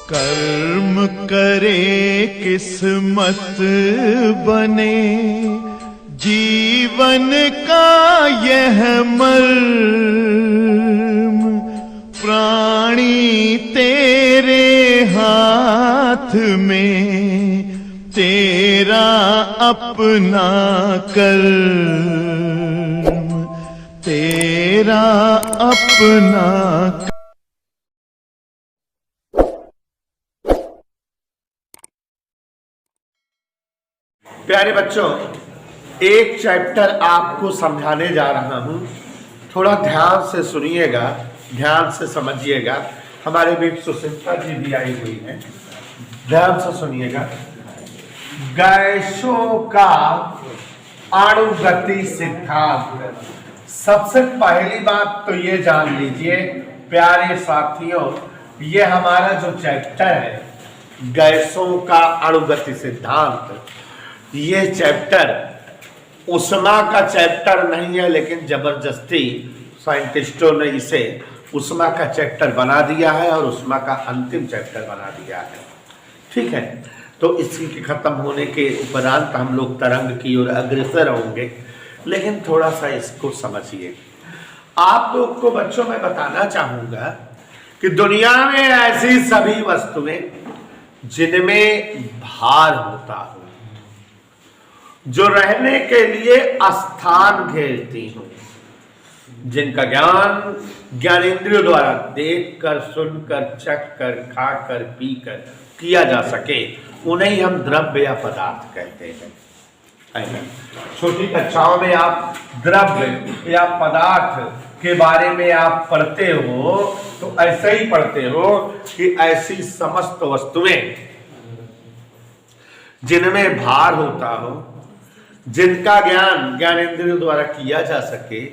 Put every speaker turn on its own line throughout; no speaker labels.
कर्म करे किस्मत बने, जीवन का यह मर्म, प्राणी तेरे हाथ में, तेरा अपना कर्म, तेरा अपना।
प्यारे बच्चों, एक चैप्टर आपको समझाने जा रहा हूं, थोड़ा ध्यान से सुनिएगा, ध्यान से समझिएगा। हमारे बीच सुचित्रा जी भी आई हुई है, ध्यान से सुनिएगा। गैसों का अणुगति सिद्धांत। सबसे पहली बात तो ये जान लीजिए प्यारे साथियों, ये हमारा जो चैप्टर है गैसों का अणुगति सिद्धांत, ये चैप्टर उष्मा का चैप्टर नहीं है, लेकिन जबरदस्ती साइंटिस्टों ने इसे उष्मा का चैप्टर बना दिया है और उष्मा का अंतिम चैप्टर बना दिया है। ठीक है, तो इसी के खत्म होने के उपरांत हम लोग तरंग की ओर अग्रसर होंगे, लेकिन थोड़ा सा इसको समझिए। आप लोग को बच्चों मैं बताना चाहूंगा कि दुनिया में ऐसी सभी वस्तुएं जिनमें भार होता हो, जो रहने के लिए स्थान घेरती हो, जिनका ज्ञान ज्ञानेंद्रियों द्वारा देखकर, सुनकर, चखकर, खाकर, पीकर किया जा सके, उन्हें हम द्रव्य या पदार्थ कहते हैं। छोटी कक्षाओं में आप द्रव्य या पदार्थ के बारे में आप पढ़ते हो तो ऐसे ही पढ़ते हो कि ऐसी समस्त वस्तुएं जिनमें भार होता हो, जिनका ज्ञान ज्ञानेंद्रियों द्वारा किया जा सके,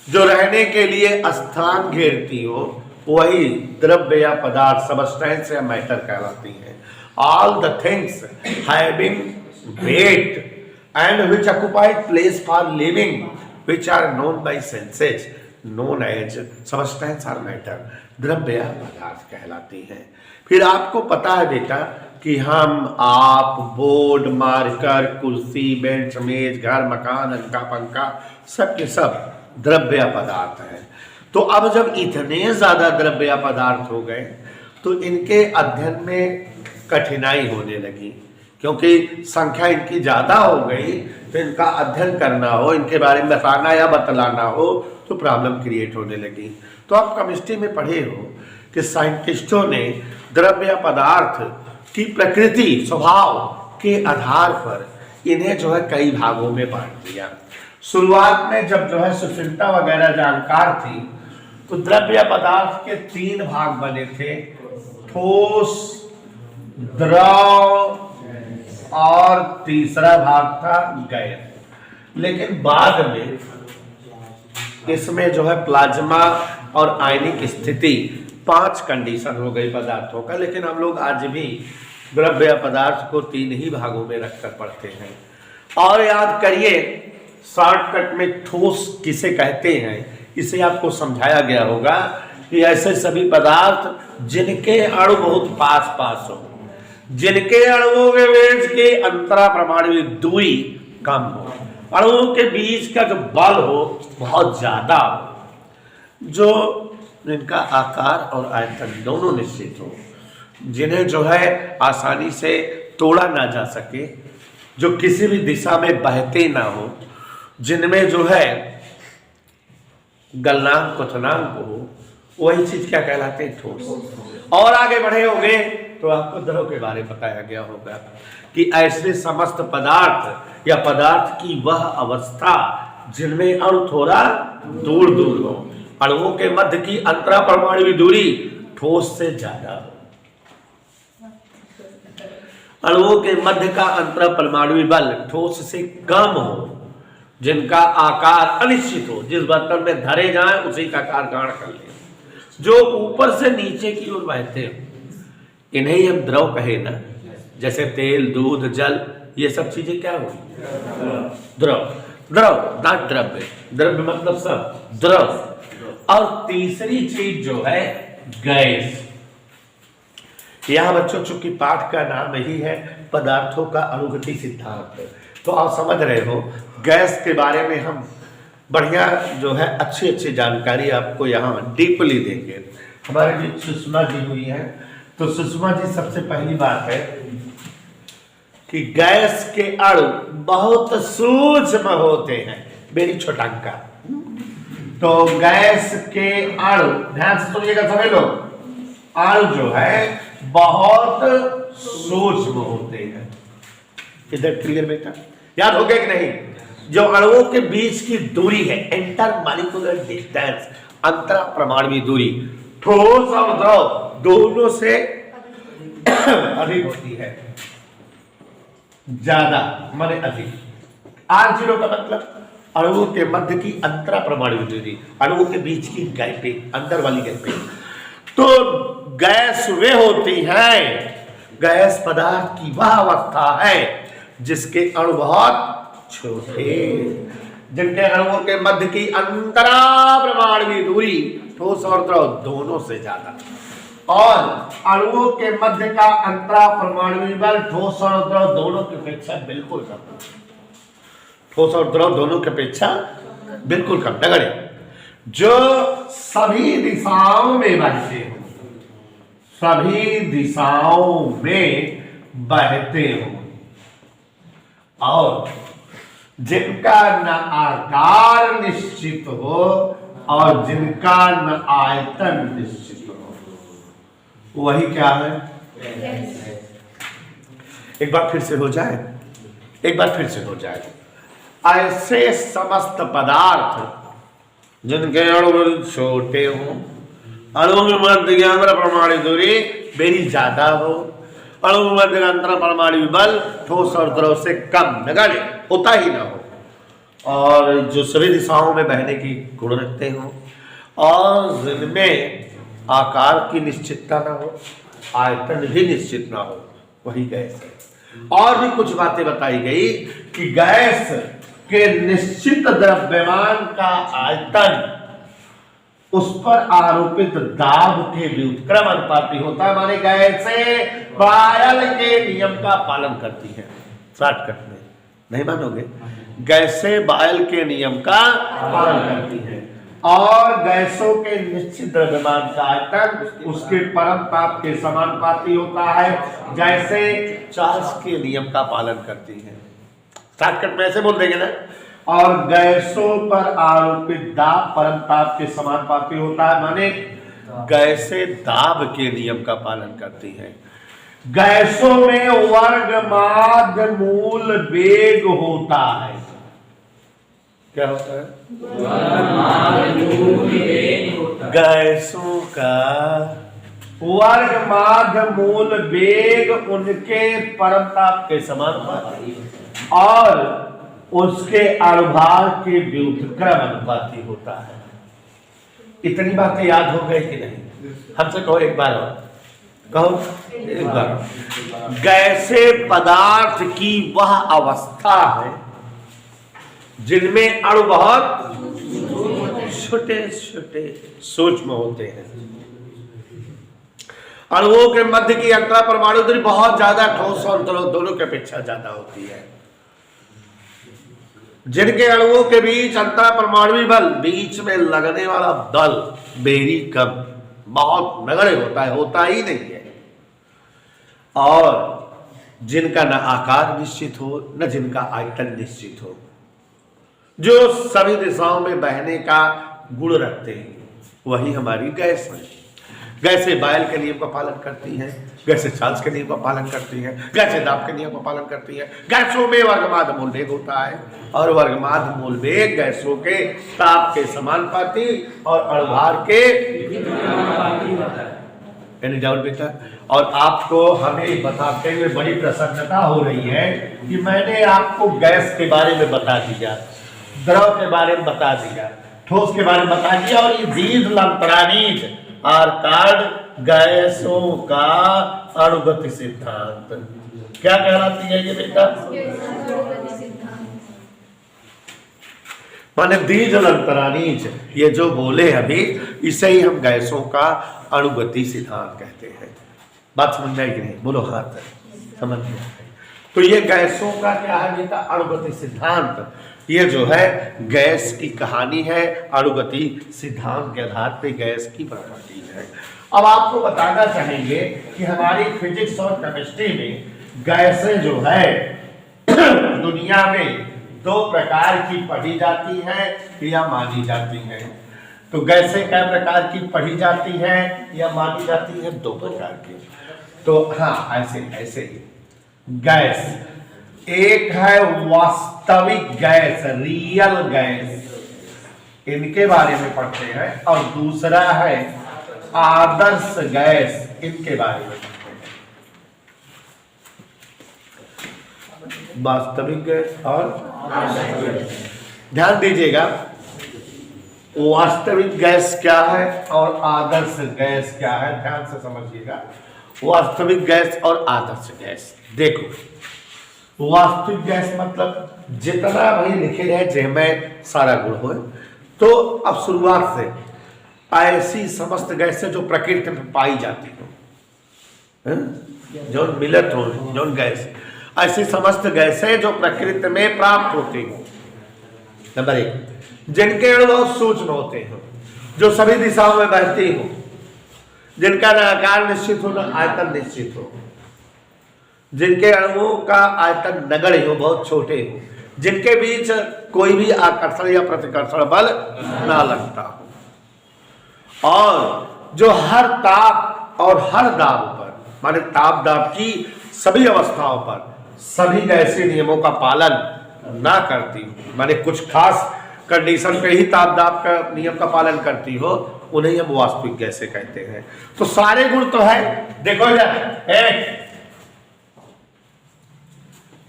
जो रहने के लिए स्थान घेरती हो, वही द्रव्य या पदार्थ, सबस्टेंस या मैटर कहलाती है। All the things having wait and which occupy place for living, which are known by senses, known as substance or matter, द्रव्य या पदार्थ कहलाती हैं। फिर आपको पता है बेटा कि हम, आप, बोर्ड, मार्कर, कुर्सी, बेंच, मेज, घर, मकान, अंका, पंखा, सब के सब द्रव्य या पदार्थ हैं। तो अब जब इतने ज्यादा द्रव्य या पदार्थ हो गए तो इनके अध्ययन में कठिनाई होने लगी, क्योंकि संख्या इनकी ज्यादा हो गई, तो इनका अध्ययन करना हो, इनके बारे में बताना या बतलाना हो तो प्रॉब्लम क्रिएट होने लगी। तो आप केमिस्ट्री में पढ़े हो कि साइंटिस्टों ने द्रव्य या पदार्थ की प्रकृति, स्वभाव के आधार पर इन्हें जो है कई भागों में बांट दिया। शुरुआत में जब जो है सुचिंता वगैरह जानकार थी तो द्रव्य या पदार्थ के 3 भाग बने थे, ठोस, द्रव और तीसरा भाग था गैस। लेकिन बाद में इसमें जो है प्लाज्मा और आयनिक स्थिति 5 कंडीशन हो गई पदार्थों का, लेकिन हम लोग आज भी द्रव्य या पदार्थ को 3 ही भागों में रखकर पढ़ते हैं। और याद करिए, शॉर्टकट में ठोस किसे कहते हैं इसे आपको समझाया गया होगा कि ऐसे सभी पदार्थ जिनके अणु बहुत पास पास हो, जिनके अणुओं के बीच की अंतरा परमाणु दूरी कम हो, अणुओं के बीच का जो बल हो बहुत ज्यादा हो, जो जिनका आकार और आयतन दोनों निश्चित हो, जिन्हें जो है आसानी से तोड़ा ना जा सके, जो किसी भी दिशा में बहते ना हो, जिनमें जो है गलनांक क्वथनांक हो, वही चीज क्या कहलाते हैं? ठोस। और आगे बढ़े होंगे तो आपको द्रव के बारे में बताया गया होगा कि ऐसे समस्त पदार्थ या पदार्थ की वह अवस्था जिनमें अणु थोड़ा दूर दूर हो, अणुओं के मध्य की अंतरा परमाणु दूरी ठोस से ज्यादा हो, अणुओं के मध्य का अंतरा परमाणु बल ठोस से कम हो, जिनका आकार अनिश्चित हो, जिस बर्तन में धरे जाएं उसी का आकार ग्रहण कर ले, जो ऊपर से नीचे की ओर बहते हो, इन्हें ही हम द्रव कहे ना। जैसे तेल, दूध, जल, ये सब चीजें क्या हो? द्रव। द्रव नॉट द्रव्य, द्रव्य मतलब सब द्रव। और तीसरी चीज जो है गैस। यहाँ बच्चों चूंकि पाठ का नाम यही है पदार्थों का अनुगति सिद्धांत, तो आप समझ रहे हो गैस के बारे में हम बढ़िया जो है अच्छी अच्छी जानकारी आपको यहाँ डीपली देंगे। हमारे बीच सुषमा जी हुई है, तो सुषमा जी सबसे पहली बात है कि गैस के अणु बहुत सूक्ष्म होते हैं, मेरी छोटांका। तो गैस के अणु ध्यान से सुनिएगा सभी लोग, अणु जो है बहुत सूक्ष्म होते हैं। इधर क्लियर बेटा, याद हो गया कि नहीं? जो अणुओं के बीच की दूरी है इंटर मॉलिक्यूलर डिस्टेंस, अंतरा परमाणु दूरी, ठोस और द्रव दोनों से अधिक होती है, ज्यादा माने अधिक। R0 का मतलब अणुओं के मध्य की अंतरा परमाणु दूरी, अणुओं के बीच की गैपिंग, अंदर वाली गैपिंग। तो गैस वे होती है, गैस पदार्थ की वह अवस्था है जिसके अणु बहुत छोटे, जिनके अणुओं के मध्य की अंतरा परमाणु दूरी ठोस और द्रव दोनों से ज्यादा, और अणुओं के मध्य का अंतरा परमाणु बल ठोस और द्रव दोनों की अपेक्षा बिल्कुल कम, ठोस और द्रव दोनों की अपेक्षा बिल्कुल कम। नगड़े जो सभी दिशाओं में बहते हो, सभी दिशाओं में बहते हो, और जिनका न आकार निश्चित हो और जिनका न आयतन निश्चित हो, वही क्या है? एक बार फिर से हो जाए, एक बार फिर से हो जाए। ऐसे समस्त पदार्थ जिनके अणु छोटे हो, अणुओं के मध्य की अंतर परमाणु दूरी मेरी ज्यादा हो, अणु के मध्य का अंतर परमाणु बल ठोस और द्रव से कम नगण्य होता ही ना हो, और जो सभी दिशाओं में बहने की गुण रखते हो, और जिनमें आकार की निश्चितता ना हो, आयतन भी निश्चित ना हो, वही गैस है। और भी कुछ बातें बताई गई कि गैस के निश्चित द्रव्यमान का आयतन उस पर आरोपित दाब के व्युत्क्रम अनुपाती होता है, माने गैसे बायल के नियम का पालन करती है। शॉर्टकट में नहीं मानोगे, गैसे बायल के नियम का पालन करती है, और गैसों के निश्चित द्रव्यमान का आयतन उसके परम ताप के समानुपाती होता है, जैसे चार्ल्स के नियम का पालन करती है। शॉर्टकट में ऐसे बोल देंगे ना, और गैसों पर आरोपित दाब परम ताप के समानुपाती होता है, माने गैसें दाब के नियम का पालन करती हैं। गैसों में वर्गमाध्य मूल वेग होता है। क्या होता है? गैसों का वर्गमाध्य मूल वेग उनके परम ताप के समानुपाती और उसके अणुभार के व्युत्क्रम अनुपाती होता है। इतनी बातें याद हो गई कि नहीं? हमसे कहो एक बार और, कहो एक बार। गैसे पदार्थ की वह अवस्था है जिनमें अणु बहुत छोटे छोटे सूक्ष्म होते हैं, अणुओं के मध्य की अंतरा परमाणु दूरी बहुत ज्यादा ठोस और द्रव दोनों की अपेक्षा ज्यादा होती है, जिनके अणुओं के बीच अंतरा परमाणु बल बीच में लगने वाला बल बेरी कम, बहुत नगण्य होता ही नहीं है, और जिनका न आकार निश्चित हो न जिनका आयतन निश्चित हो, जो सभी दिशाओं में बहने का गुण रखते हैं, वही हमारी गैस है। गैसें बायल के नियम का पालन करती हैं, गैसें चार्ल्स के नियम का पालन करती हैं, गैसें दाब के नियम का पालन करती हैं। गैसों में वर्गमाध्य मूल वेग होता है, और वर्गमाध्य मूल वेग गैसों के ताप के समानुपाती और अणुभार के एनी डाउट बेटा? और आपको हमें बताते हुए बड़ी प्रसन्नता हो रही है कि मैंने आपको गैस के बारे में बता दिया, द्रव के बारे में बता दिया, ठोस के बारे में बता दिया, और ये दीर्घ अर्थात गैसों का अणुगति सिद्धांत क्या कहलाती है ये बेटा? माने दीर्घ अंतरानीच, ये जो बोले अभी इसे ही हम गैसों का अणुगति सिद्धांत कहते हैं। बात समझ में आई कि नहीं? बोलो हाँ सर, समझ में आई। तो ये गैसों का क्या है बेटा? अणुगति सिद्धांत। ये जो है गैस की कहानी है, अणुगति सिद्धांत के आधार पे गैस की प्रॉपर्टी है। अब आपको बताना चाहेंगे कि हमारी फिजिक्स और केमिस्ट्री में गैसें जो है दुनिया में दो प्रकार की पढ़ी जाती है या मानी जाती है। तो गैसें कै प्रकार की पढ़ी जाती है या मानी जाती है? दो प्रकार की। तो हाँ, ऐसे ऐसे ही गैस, एक है वास्तविक गैस, रियल गैस, इनके बारे में पढ़ते हैं, और दूसरा है आदर्श गैस, इनके बारे में पढ़ते हैं। वास्तविक गैस और ध्यान दीजिएगा, वास्तविक गैस क्या है और आदर्श गैस क्या है, ध्यान से समझिएगा। वास्तविक गैस और आदर्श गैस, देखो वास्तविक गैस मतलब जितना भाई लिखे रहे जिनमें सारा गुण हो। तो अब शुरुआत से ऐसी समस्त गैसें जो प्रकृति में पाई जाती हो, जो मिलत हो, जो गैस, ऐसी समस्त गैसें जो प्रकृति में प्राप्त होती हो। नंबर एक, जिनके अणु बहुत सूक्ष्म होते हो, जो सभी दिशाओं में बहती हो, जिनका न आकार निश्चित हो न आयतन निश्चित हो, जिनके अणुओं का आयतन नगण्य हो, बहुत छोटे हो, जिनके बीच कोई भी आकर्षण या प्रतिकर्षण बल ना लगता हो, और जो हर ताप और हर दाब पर, माने ताप दाब की सभी अवस्थाओं पर सभी गैसीय नियमों का पालन ना करती हो, माने कुछ खास कंडीशन पे ही ताप दाब का नियम का पालन करती हो, उन्हें हम वास्तविक गैसें कहते हैं। तो सारे गुण तो है, देखो एक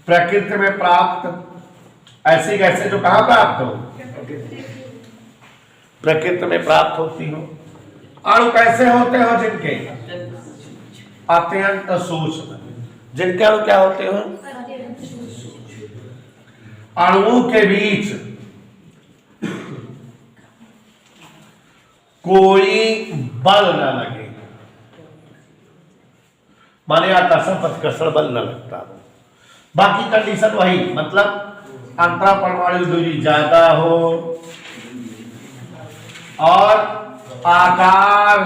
प्रकृति में प्राप्त ऐसी गैसें जो कहां प्राप्त हो? प्रकृति में प्राप्त होती हो। अणु कैसे होते हो? जिनके अत्यंत सूक्ष्म, जिनके अणु क्या होते हो? अणुओं के बीच कोई बल न लगे, माने आकर्षण प्रतिकर्षण बल न लगता हो। बाकी कंडीशन वही, मतलब अंतरा परमाणु दूरी ज्यादा हो और आकार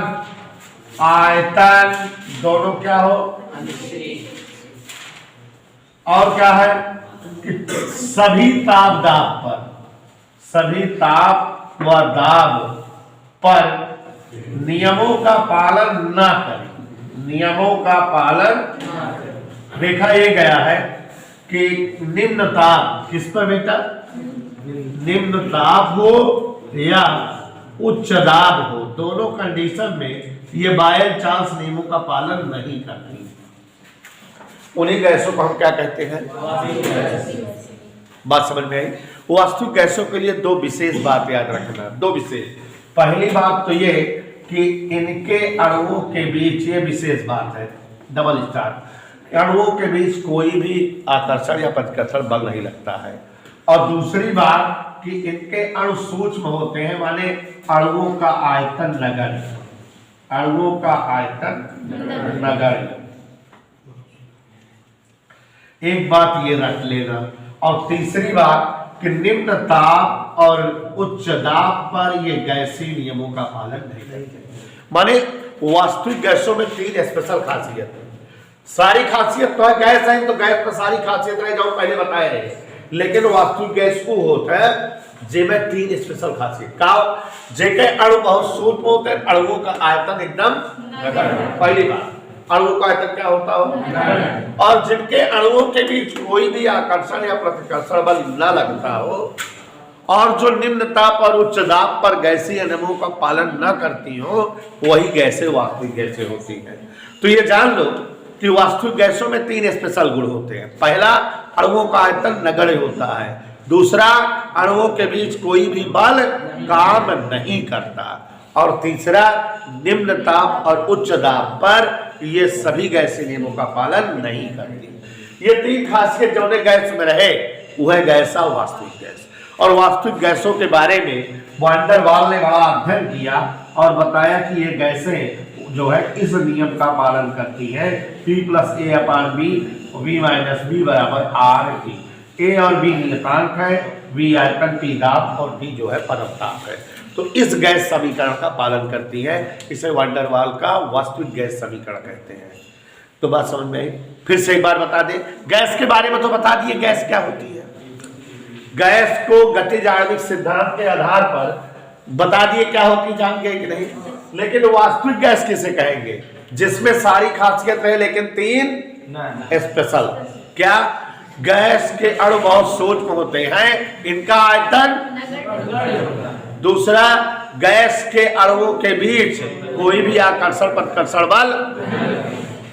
आयतन दोनों क्या हो, और क्या है कि सभी ताप दाब पर, सभी ताप व दाब पर नियमों का पालन ना करें, नियमों का पालन। देखा ये गया है कि निम्न ताप किस पर बेटा? निम्न ताप हो या उच्च दाब हो, दोनों कंडीशन में ये बायल चांस नियमों का पालन नहीं करती। उन्हीं गैसों को हम क्या कहते हैं? बात समझ में आई? वास्तविक गैसों के लिए दो विशेष बात याद रखना, दो विशेष। पहली बात तो ये कि इनके अणुओं के बीच, ये विशेष बात है, डबल स्टार, अणुओं के बीच कोई भी आकर्षण या प्रतिकर्षण बल नहीं लगता है। और दूसरी बात कि इनके अणु सूक्ष्म होते हैं, माने अणुओं का आयतन नगण्य, अणुओं का आयतन नगण्य। एक बात ये रख लेना। और तीसरी बात कि निम्न ताप और उच्च दाब पर ये गैसीय नियमों का पालन नहीं करते। माने वास्तविक गैसों में तीन स्पेशल खासियत है। सारी खासियत तो है गैस है, तो गैस में सारी खासियत रहे जो पहले बताए रहे, लेकिन वास्तविक गैस को होता है जिसमें तीन स्पेशल खासियत का, जेके अणु बहुत सूक्ष्म होते हैं, अणुओं का आयतन एकदम नगण्य। पहली बात, अणुओं का आयतन क्या होता हो? और जिनके अणुओं के बीच कोई भी आकर्षण या प्रतिकर्षण बल न लगता हो, और जो निम्न ताप और उच्च दाब पर गैसीय नियमों का पालन न करती हो, वही गैसें वास्तविक गैसें होती हैं। तो ये जान लो कि वास्तविक गैसों में तीन स्पेशल गुण होते हैं। पहला, अणुओं का आयतन नगण्य होता है। दूसरा, अणुओं के बीच कोई भी बल काम नहीं करता। और तीसरा, निम्न ताप और उच्च दाब पर ये सभी गैसीय नियमों का पालन नहीं करती। ये तीन खासियत जो गैस में रहे, वह गैस वास्तविक गैस। और वास्तविक गैसों के बारे में वैन डर वाल ने बड़ा अध्ययन किया और बताया कि ये गैसें जो है इस नियम का पालन करती है, P+A/B V - B बराबर RT। A और B नियतांक है, V आयतन, P दाब और D जो है परमताप है। तो इस गैस समीकरण का पालन करती है। इसे वैन डर वाल का वास्तविक गैस समीकरण कहते हैं। तो बात समझ में आई? फिर से एक बार बता दें, गैस के बारे में तो बता दिए गैस क्या होती है। गैस को गतिज आणविक सिद्धांत के आधार पर बता दिए क्या होती, जान गए कि नहीं। लेकिन वास्तविक गैस किसे कहेंगे? जिसमें सारी खासियत है लेकिन 3 स्पेशल। क्या? गैस के अणु बहुत सूक्ष्म होते हैं, इनका आयतन। दूसरा, गैस के अणुओं के बीच कोई भी आकर्षण प्रतिकर्षण बल,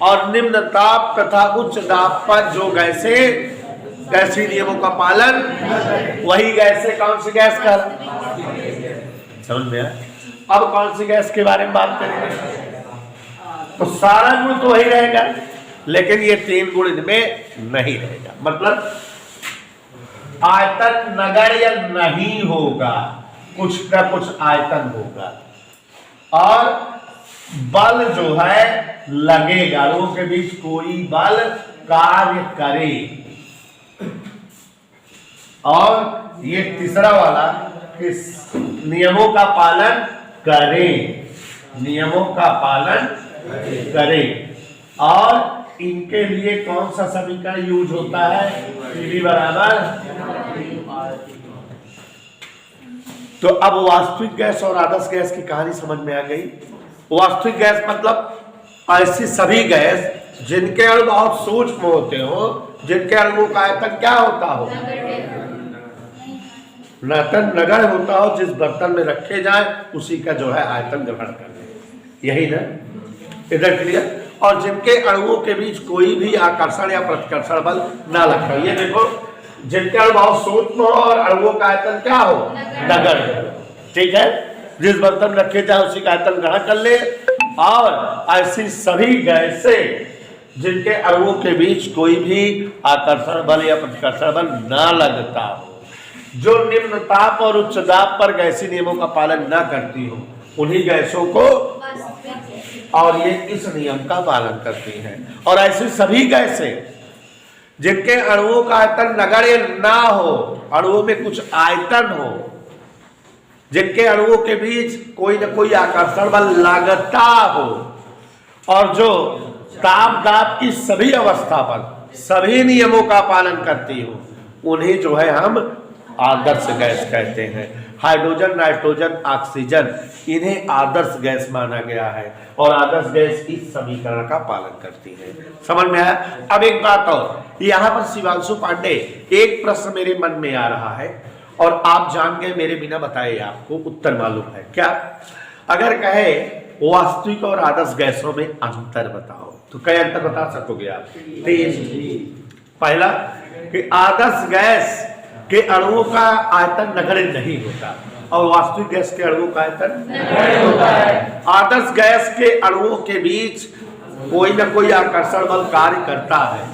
और निम्न ताप तथा उच्च दाब पर जो गैसीय नियमों का पालन, वही गैसें कौन सी गैस का? समझ में आया? अब कौन सी गैस के बारे में बात करेंगे? तो सारा गुण तो वही रहेगा, लेकिन ये 3 गुण इनमें नहीं रहेगा। मतलब आयतन नगण्य नहीं होगा, कुछ ना कुछ आयतन होगा, और बल जो है लगेगा, लोगों के बीच कोई बल कार्य करे। और ये तीसरा वाला कि नियमों का पालन करें, नियमों का पालन करें। और इनके लिए कौन सा समीकरण यूज होता है? PV बराबर। तो अब वास्तविक गैस और आदर्श गैस की कहानी समझ में आ गई। वास्तविक गैस मतलब ऐसी सभी गैस जिनके अणु बहुत सूक्ष्म होते हो, जिनके अणुओं का आयतन क्या होता हो? आयतन नगण्य होता हो, जिस बर्तन में रखे जाए उसी का जो है आयतन ग्रहण कर ले, यही ना? इधर क्लियर? और जिनके अणुओं के बीच कोई भी आकर्षण या प्रतिकर्षण बल ना लगता। ये देखो, जिनके अणु बहुत सूक्ष्म हो और अणुओं का आयतन क्या हो? नगण्य। ठीक है, जिस बर्तन में रखे जाए उसी का आयतन ग्रहण कर ले। और ऐसी सभी गैसें जिनके अणुओं के बीच कोई भी आकर्षण बल या प्रतिकर्षण बल ना लगता हो, जो निम्न ताप और उच्च दाब पर गैसीय नियमों का पालन ना करती हो, उन्हीं गैसों को, और ये इस नियम का पालन करती हैं। और ऐसी सभी गैसें जिनके अणुओं का आयतन नगण्य ना हो, अणुओं में कुछ आयतन हो, जिनके अणुओं के बीच कोई न कोई आकर्षण बल लगता हो, और जो ताप दाब की सभी अवस्था पर सभी नियमों का पालन करती हो, उन्हें जो है हम आदर्श गैस कहते हैं। हाइड्रोजन, नाइट्रोजन, ऑक्सीजन, इन्हें आदर्श गैस माना गया है, और आदर्श गैस इस समीकरण का पालन करती है। समझ में आया? अब एक बात और, यहाँ पर शिवांशु पांडे, एक प्रश्न मेरे मन में आ रहा है और आप जान गए मेरे बिना बताए, आपको उत्तर मालूम है क्या? अगर कहे वास्तविक और आदर्श गैसों में अंतर बताओ, तो कई अंतर बता सकोगे आप? 3। पहला कि आदर्श गैस के अणुओं का आयतन नगण्य नहीं होता, और वास्तविक गैस के अणुओं का आयतन नगण्य होता है। आदर्श गैस के अणुओं के बीच कोई न कोई आकर्षण बल कार्य करता है,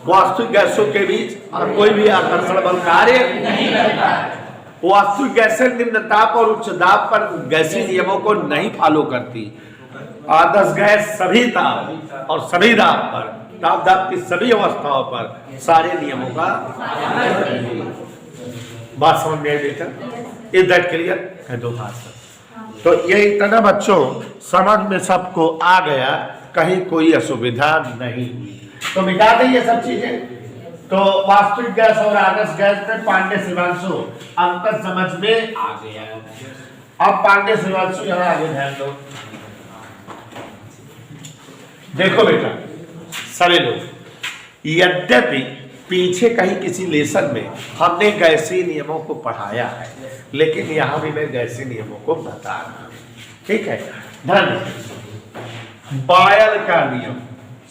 वास्तविक गैसों के बीच कोई भी आकर्षण बल कार्य नहीं करता है। वास्तविक गैसें निम्न ताप और उच्च दाब पर गैसीय नियमों को नहीं फॉलो करती। आदर्श गैस सभी ताप और सभी दाब पर, ताप दाब की सभी अवस्थाओं पर सारे नियमों का, बात समझ में आई बेटा? इज दैट क्लियर है? दो हाथ। तो ये इतना बच्चों समझ में सबको आ गया, कहीं कोई असुविधा नहीं हुई। तो मिटा दें ये सब चीजें। तो वास्तविक गैस और आदर्श गैस में पांडे शिवांशु अंतर समझ में आ गया। अब पांडे शिवांशु यहाँ आगे ध्यान दो। देखो बेटा सभी लोग, यद्यपि पीछे कहीं किसी लेसन में हमने गैसीय नियमों को पढ़ाया है, लेकिन यहां भी मैं गैसीय नियमों को बता रहा हूं। ठीक है, ध्यान। बायल का नियम,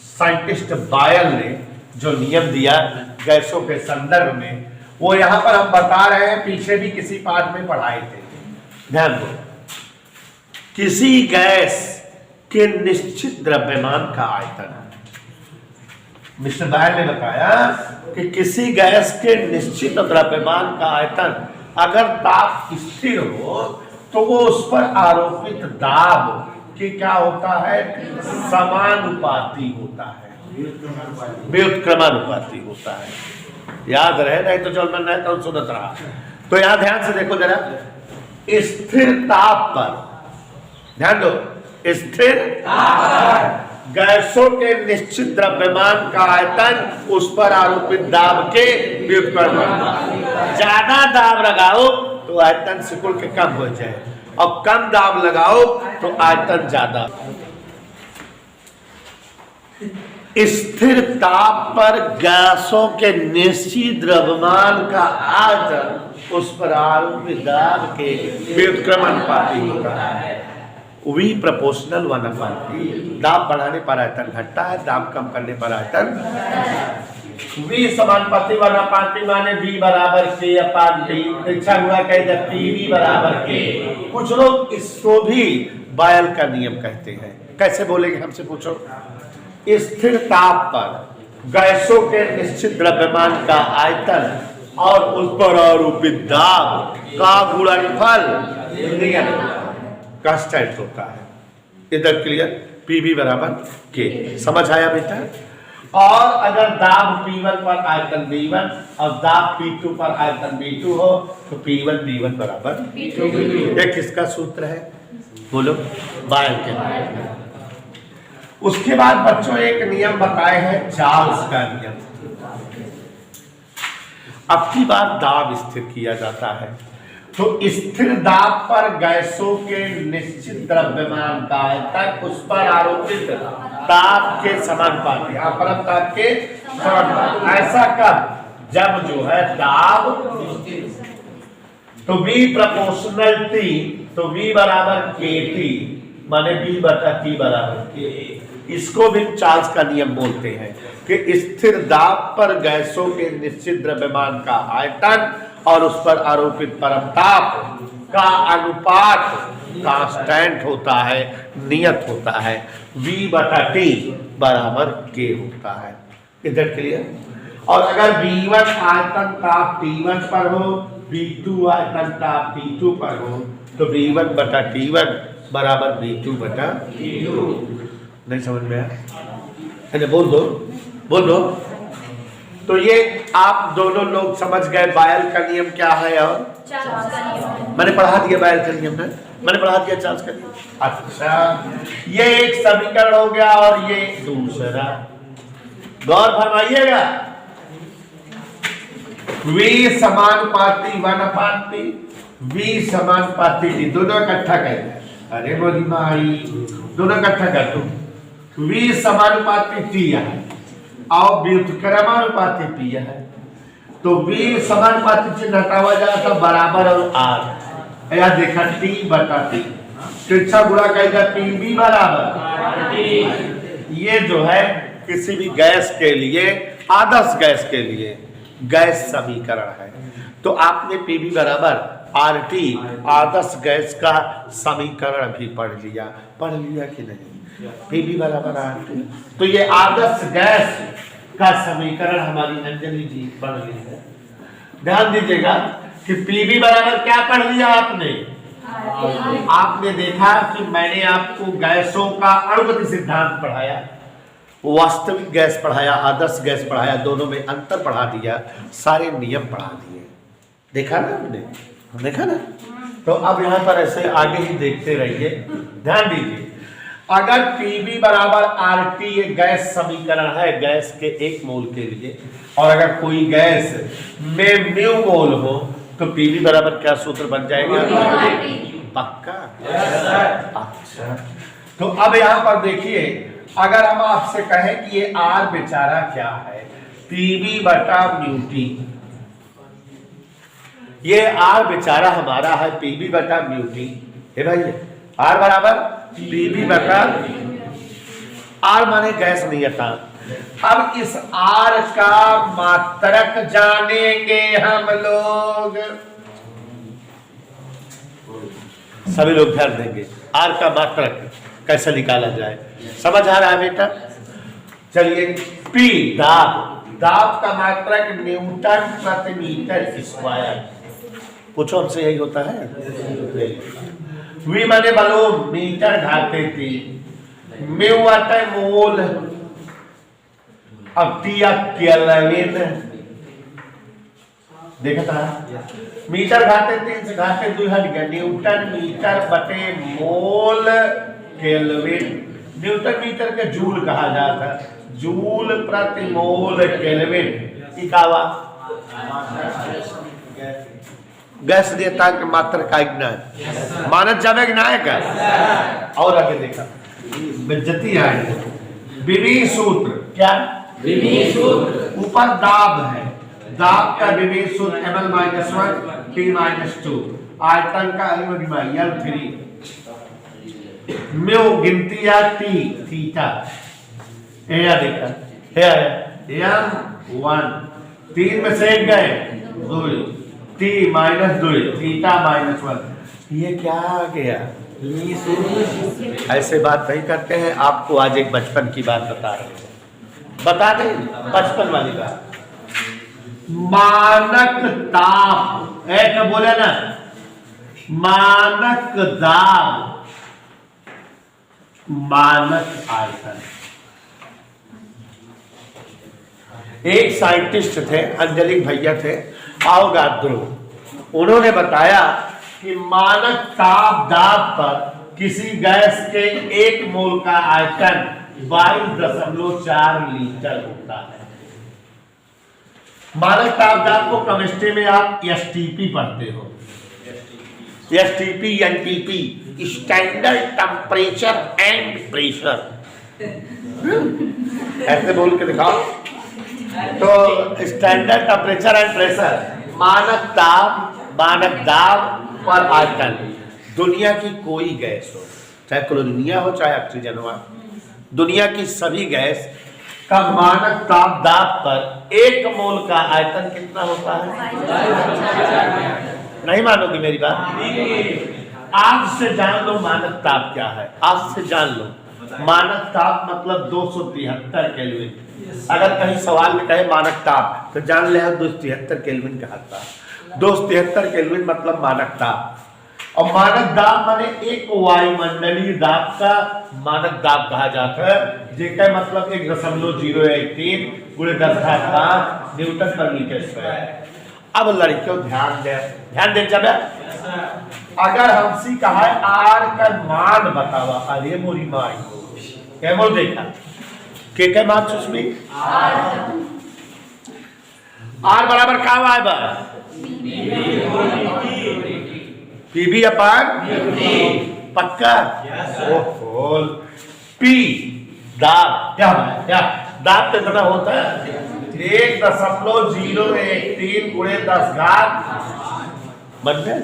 साइंटिस्ट बायल ने जो नियम दिया गैसों के संदर्भ में, वो यहां पर हम बता रहे हैं, पीछे भी किसी पाठ में पढ़ाए थे। ध्यान दो, किसी गैस के निश्चित द्रव्यमान का आयतन, मिस्टर बायल ने बताया कि किसी गैस के निश्चित द्रव्यमान का आयतन अगर ताप स्थिर हो तो वो उस पर आरोपित दाब कि क्या होता है, समानुपाती होता है, व्युत्क्रमानुपाती होता है। याद रहे, नहीं तो चल मन रहे तो सुनत रहा। तो यहां ध्यान से देखो जरा, स्थिर ताप पर ध्यान दो, स्थिर गैसों के निश्चित द्रव्यमान का आयतन उस पर आरोपित दाब के व्युत्क्रमानुपाती। ज्यादा दाब लगाओ तो आयतन सिकुड़ के कम हो जाए, और कम दाब लगाओ तो आयतन ज्यादा। स्थिर ताप पर गैसों के निश्चित द्रव्यमान का आयतन उस पर आरोपित दाब के व्युत्क्रमानुपाती होता है। V proportional 1/P। दाब बढ़ाने पर आयतन घटता है, दाब कम करने पर आयतन। वी समानुपाती 1/P माने V बराबर K/T। इच्छा हुआ कह दे PV बराबर K। कुछ लोग इसको भी बायल का नियम कहते हैं। कैसे बोलेंगे हमसे पूछो। स्थिर ताप पर गैसों के निश्चित द्रव्यमान का आयतन और उस पर आरोपित दाब का गुणनफल कांस्टेंट होता है। इधर क्लियर, PV बराबर K। समझ आया बेटा। और अगर दाब P1 पर आयतन V1 और दाब P2 पर आयतन V2 हो तो P1 V1 बराबर P2। ये किसका सूत्र है बोलो, बायल के। उसके बाद बच्चों एक नियम बताए हैं, चार्ल्स का नियम। अब की बार दाब स्थिर किया जाता है तो स्थिर दाब पर गैसों के निश्चित द्रव्यमान का आयतन उस पर आरोपित दाब के समानुपाती, अपरम दाब के समानुपाती। ऐसा कब, जब जो है दाब तो V प्रोपोर्शनल T, तो V बराबर KT माने B/T बराबर K। इसको भी चार्ल्स का नियम बोलते हैं कि स्थिर दाब पर गैसों के निश्चित द्रव्यमान का आयतन और उस पर आरोपित परम ताप का अनुपात कांस्टेंट होता है, नियत होता है। V/T बराबर K होता है। इधर क्लियर। और अगर V1 आयतन ताप T1 पर हो, V2 आयतन ताप T2 पर हो तो V1/T1 बराबर V2/T2। नहीं समझ में आया? बोल दो, बोल दो। तो ये आप दोनों लोग समझ गए बायल का नियम क्या है। और मैंने पढ़ा दिया बायल का नियम है, मैंने पढ़ा दिया चार्ल्स का नियम। अच्छा, ये एक समीकरण हो गया और ये दूसरा। गौर फरमाइएगा, V समानुपाती 1/P, V समानुपाती T, दोनों इकट्ठा कर दिया। अरे बोली माई, दोनों इकट्ठा कर दो। V समानुपाती T है और व्युत्क्रमानुपाती P है, तो V समानुपाती चिन्ह हटावा जाता बराबर और R। यह देखा T/T, तिरछा गुणा करेगा PV बराबर। ये जो है किसी भी गैस के लिए, आदर्श गैस के लिए गैस समीकरण है। तो आपने PV बराबर RT आदर्श गैस का समीकरण भी पढ़ लिया कि नहीं। PV बराबर RT, तो ये आदर्श गैस का समीकरण हमारी अंजलि जी पढ़ ली है। ध्यान दीजिएगा कि PV बराबर क्या पढ़ लिया आपने। आपने देखा कि मैंने आपको गैसों का अणुगति सिद्धांत पढ़ाया, वास्तविक गैस पढ़ाया, आदर्श गैस पढ़ाया, दोनों में अंतर पढ़ा दिया, सारे नियम पढ़ा दिए। देखा ना आपने, देखा ना। तो अब यहाँ पर ऐसे आगे ही देखते रहिए। ध्यान दीजिए, अगर PV बराबर RT ये गैस समीकरण है गैस के 1 मोल के लिए, और अगर कोई गैस में म्यू मोल हो तो PV बराबर क्या सूत्र बन जाएगा, पक्का। अच्छा, तो अब यहाँ पर देखिए, अगर हम आपसे कहें कि ये R बेचारा क्या है, PV/μT। ये R बेचारा हमारा है PV/μT। हे भाई, R बराबर PV/, R माने गैस नियतांक। अब इस R का मात्रक जानेंगे हम लोग, सभी लोग ध्यान देंगे। R का मात्रक कैसे निकाला जाए, समझ आ रहा है बेटा। चलिए, P दाब का मात्रक न्यूटन प्रति मीटर स्क्वायर। पूछो हमसे, यही होता है। वी माने बलून, मीटर घाते 3, म्यू आता है मोल, अब टी केल्विन, देखा था मीटर घाते 3 से घाते 2 हट गया, न्यूटन मीटर बटे मोल केल्विन। न्यूटन मीटर के जूल कहा जाता है, जूल प्रति मोल केल्विन। इकावा गैस देता कि मात्र का ज्ञान मानत जावे कि ना है का। और आगे देखा बेइज्जती है, विभीषण सूत्र क्या, विभीषण सूत्र ऊपर दाब है, दाब का विभीषण सूत्र ml-1 t-2 आयतन का L3 म्यू गिनती या टी थीटा या देखा है m1 3 में से एक गए 2 t-2 थीटा -1। ये क्या आ गया, ऐसे बात नहीं करते हैं। आपको आज एक बचपन की बात बता रहे हैं, बता दें बचपन वाली बात। मानक ताप एक बोले ना, मानक दाब, मानक आयतन। एक साइंटिस्ट थे, अंजलिक भैया थे, आवगाद्रो, उन्होंने बताया कि मानक ताप दाब पर किसी गैस के 1 मोल का आयतन 22.4 लीटर होता है। मानक ताप दाब को केमिस्ट्री में आप एसटीपी पढ़ते हो, STP NTP, standard temperature and pressure, ऐसे बोल के दिखाओ तो स्टैंडर्ड टेम्परेचर एंड प्रेशर, मानक ताप, मानक दाब और आयतन। दुनिया की कोई गैस हो, चाहे क्लोरीनिया हो चाहे ऑक्सीजन हो, दुनिया की सभी गैस का मानक ताप दाब पर 1 मोल का आयतन कितना होता है? नहीं मानोगे मेरी बात? आज से जान लो मानक ताप क्या है, आज से जान लो। मानक ताप मतलब 273 केल्विन। अगर कहीं सवाल में कहे मानक ताप तो जान ले 273 केल्विन कहता है। 273 केल्विन मतलब मानक ताप। और मानक दाब माने एक वायुमंडलीय दाब का मानक दाब कहा जाता है, जिसका मतलब 1.013 × 10⁵ न्यूटन पर मीटर स्क्वायर। अब लड़कियों ध्यान दे जब अगर हमसे कहा आर का मान बतावा, अरे मोरी माई क्या बोल देखा के मान सुस्मी आर बराबर का आए पीबी अपान पक्का पी दाब क्या है, दाब कितना होता है 1.013 × 10⁻। बन गए।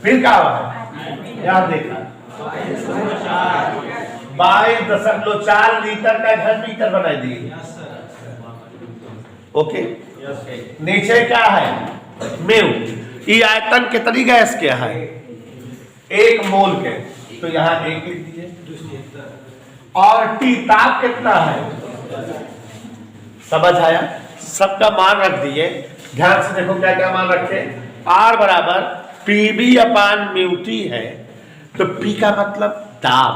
फिर क्या है यार देखा 22.4 लीटर का घर मीटर बना दिए। ओके नीचे क्या है म्यू, ये आयतन कितनी गैस क्या है 1 मोल के, तो यहाँ 1 लिख दीजिए। और टी ताप कितना है, समझ आया? सबका मान रख दिए। ध्यान से देखो क्या क्या मान रखे। आर बराबर पीबी अपान म्यूटी है, तो पी का मतलब दाब,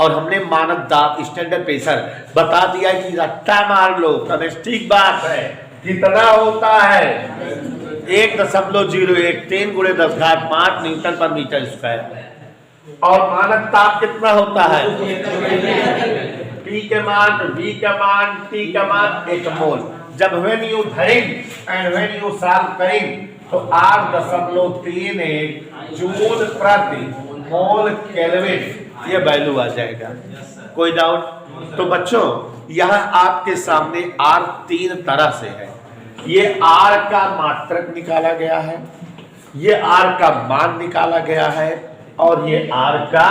और हमने मानक दाब स्टैंडर्ड प्रेशर बता दिया कि रट्टा मार लो, केमिस्ट्री बात है। कितना होता है 1.013 × 10⁻5 न्यूटन पर मीटर स्क्वायर। और मानक ताप कितना होता है P के मान, V का मान, T का मान 1 मोल। जब when you drink and when you serve करें तो 8.31 जूल प्रति मोल केल्विन ये वैल्यू आ जाएगा। कोई डाउट? तो बच्चों यहाँ आपके सामने R 3 तरह से है। ये R का मात्रक निकाला गया है, ये R का मान निकाला गया है, और ये R का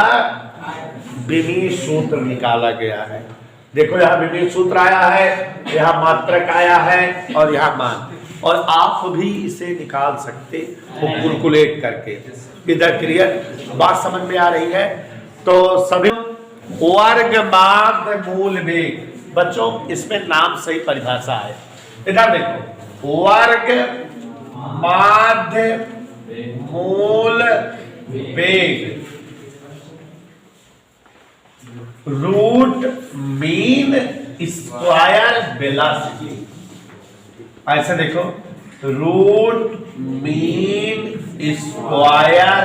विभीषण सूत्र निकाला गया है। देखो यहाँ विभीषण सूत्र आया है, यहाँ मात्रक आया है, और यहाँ मान। और आप भी इसे निकाल सकते हो कैलकुलेट करके। इधर क्लियर बात समझ में आ रही है? तो सभी वर्ग माध्य मूल वेग, बच्चों इसमें नाम सही परिभाषा है। इधर देखो वर्ग माध्य मूल वेग, रूट मीन स्क्वायर वेलोसिटी। ऐसे देखो, रूट मीन स्क्वायर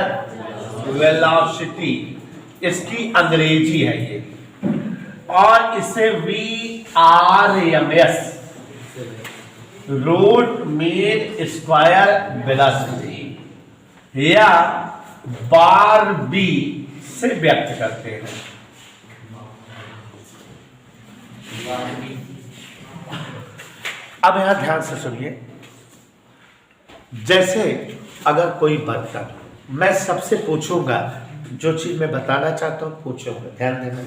वेलोसिटी, इसकी अंग्रेजी है ये, और इसे VRMS, root mean square velocity या बार बी से व्यक्त करते हैं। अब यहां ध्यान से सुनिए, जैसे अगर कोई बर्तन, मैं सबसे पूछूंगा, जो चीज मैं बताना चाहता हूं पूछूंगा, ध्यान देना।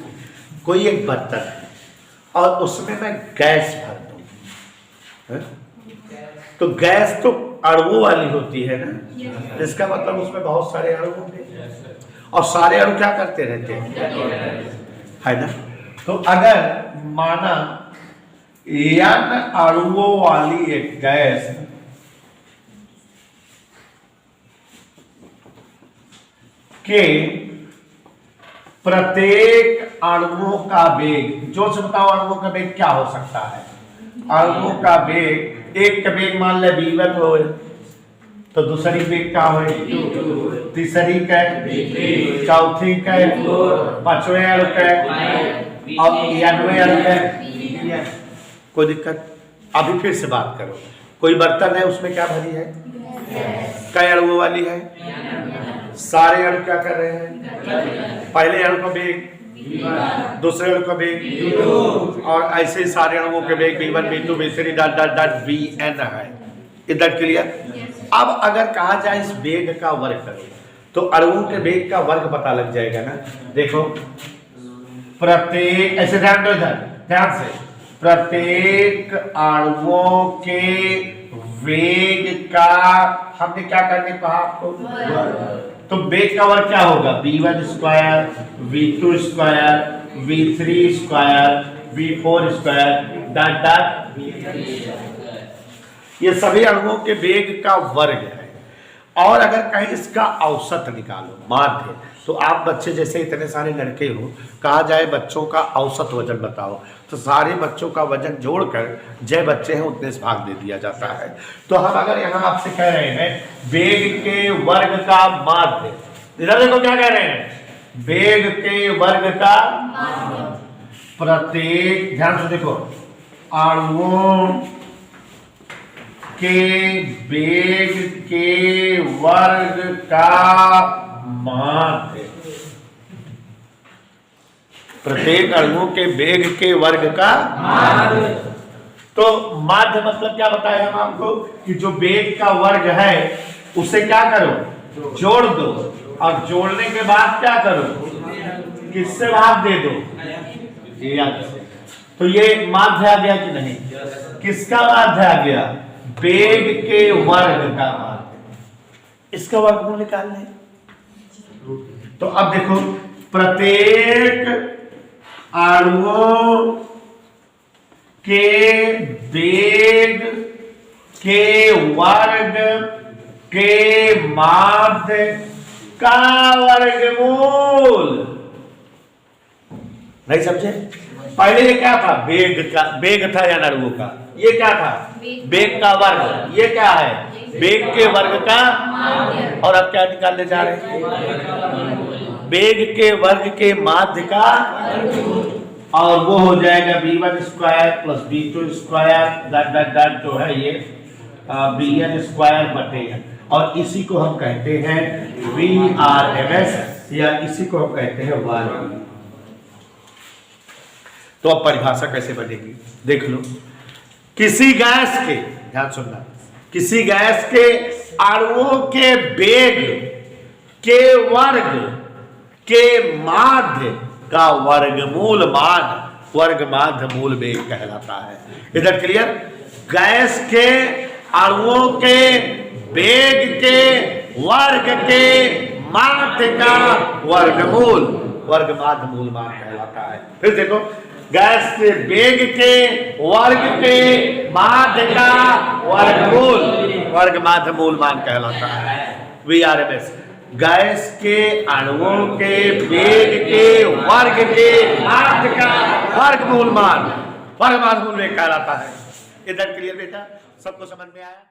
कोई एक बर्तन है और उसमें मैं गैस भर दूं, तो गैस तो अणुओं वाली होती है ना, इसका मतलब उसमें बहुत सारे अणु होंगे, और सारे अणु क्या करते रहते हैं, है ना। तो अगर माना n अणुओं वाली एक गैस के प्रत्येक अणुओं का वेग, जो से बताओ अणुओं का वेग क्या हो सकता है। अणुओं का वेग, एक का वेग मान ले v1 हो, तो दूसरी वेग क्या हो, तीसरी का, चौथी का, पांचवें अणु का, और 91वें अणु का। कोई दिक्कत? अभी फिर से बात करो, कोई बर्तन है, उसमें क्या भरी है, कई अणुओं वाली है, सारे अणु क्या कर रहे हैं, पहले अणु का वेग, दूसरे अणु का वेग, और ऐसे सारे अणुओं के वेग v1 v2 v3 dot dot dot vn है। इधर क्लियर? अब अगर कहा जाए इस वेग का वर्ग करो, तो अणुओं के वेग का वर्ग पता लग जाएगा ना। देखो, प्रत्येक, ऐसे ध्यान दो, इधर ध्यान से, प्रत्येक अणुओं के वेग का हमने क्या करने कहा आपको, तो वेग का वर्ग क्या होगा, v1 square, v2 square, v3 square, v4 square dot dot. ये सभी अणुओं के वेग का वर्ग है। और अगर कहीं इसका औसत निकालो, माध्य, तो आप बच्चे जैसे इतने सारे लड़के हो, कहा जाए बच्चों का औसत वजन बताओ, तो सारे बच्चों का वजन जोड़कर जय बच्चे हैं उतने से भाग दे दिया जाता है। तो हम अगर यहाँ आपसे कह रहे हैं वेग के वर्ग का माध्य, इधर देखो क्या कह रहे हैं, वेग के वर्ग का प्रत्येक, ध्यान से देखो, अणुओं के वेग के वर्ग का माध्य, प्रत्येक अणुओं के वेग के वर्ग का माध्य। तो माध्य मतलब क्या बताया हम आपको, कि जो वेग का वर्ग है उसे क्या करो, जोड़ दो, और जोड़ने के बाद क्या करो, किससे भाग दे दो, याद से। तो ये माध्य आ गया कि नहीं, किसका माध्य आ गया, वेग के वर्ग का माध्य। इसका वर्गमूल निकालना है। तो अब देखो, प्रत्येक अणुओं के वेग के वर्ग के माध्य का वर्गमूल। नहीं समझे? पहले ये क्या था, वेग का, वेग था या अणुओं का, ये क्या था, वेग का वर्ग, ये क्या है, वेग के वर्ग का, और अब क्या निकालने जा रहे हैं, वेग के वर्ग के माध्य का, और वो हो जाएगा v1 square plus v2 square dot dot dot, जो है ये vn स्क्वायर बटे, और इसी को हम कहते हैं VRMS, या इसी को हम कहते हैं वर्ग। तो अब परिभाषा कैसे बनेगी, देख लो। किसी गैस के, ध्यान सुनना, किसी गैस के अणुओं के वेग के वर्ग के माध्य का वर्गमूल मान वर्ग माध्य मूल वेग कहलाता है। इधर क्लियर? गैस के अणुओं के वेग के वर्ग के माध्य का वर्गमूल वर्ग माध्य मूल मान कहलाता है। फिर देखो, गैस के वेग के वर्ग के माध्य का वर्गमूल वर्ग माध्य मूल मान कहलाता है, VRMS। गैस के अणुओं के वेग के वर्ग के माध्य का वर्गमूल मान वर्गमूल में कहलाता है। इधर क्लियर बेटा, सबको समझ में आया?